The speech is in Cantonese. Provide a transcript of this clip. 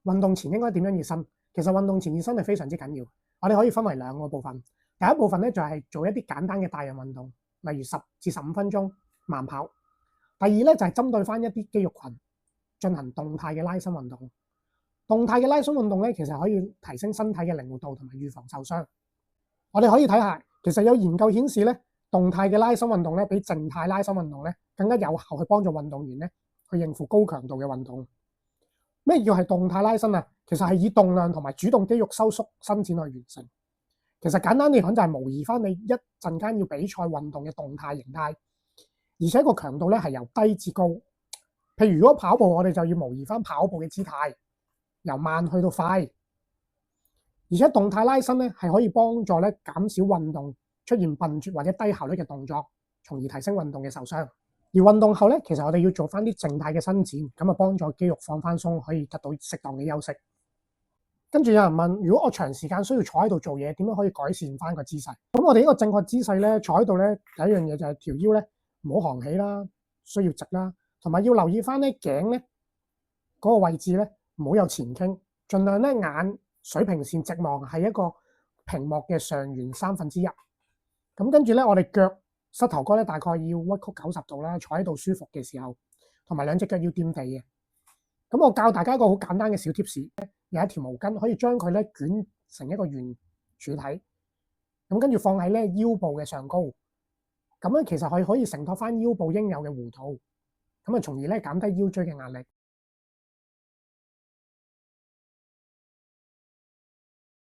運動前應該點樣熱身？其實運動前熱身係非常之緊要。我哋可以分為兩個部分。第一部分咧就係做一啲簡單嘅帶氧運動，例如10至15分鐘慢跑。第二咧就係針對翻一啲肌肉群進行動態嘅拉伸運動。動態嘅拉伸運動咧，其實可以提升身體嘅靈活度同埋預防受傷。我哋可以睇下，其實有研究顯示咧，動態嘅拉伸運動咧，比靜態拉伸運動咧更加有效去幫助運動員咧去應付高強度嘅運動。咩叫係動態拉伸啊？其實係以動量同埋主動肌肉收縮伸展去完成。其實簡單嚟講就係模擬翻你一陣間要比賽運動嘅動態形態，而且個強度咧係由低至高。譬如如果跑步，我哋就要模擬翻跑步嘅姿態，由慢去到快。而且動態拉伸咧係可以幫助咧減少運動出現笨拙或者低效率嘅動作，從而提升運動嘅受傷。而運動後咧，其實我哋要做翻啲靜態嘅伸展，咁啊幫助肌肉放翻鬆，可以得到適當嘅休息。跟住有人問，如果我長時間需要坐喺度做嘢，點樣可以改善翻個姿勢？咁我哋呢個正確姿勢咧，坐喺度咧，第一樣嘢就係條腰咧唔好昂起啦，需要直啦，同埋要留意翻咧頸咧嗰個位置咧唔好有前傾，盡量咧眼水平線直望係一個屏幕嘅上緣1/3。咁跟住咧，我哋腳膝頭哥咧大概要屈曲90度啦，坐喺度舒服嘅時候，同埋兩隻腳要掂地嘅。咁我教大家一個好簡單嘅小貼士，有一條毛巾可以將佢咧捲成一個圓柱體，咁跟住放喺咧腰部嘅上高，咁樣其實係可以承托翻腰部應有嘅弧度，咁啊從而咧減低腰椎嘅壓力。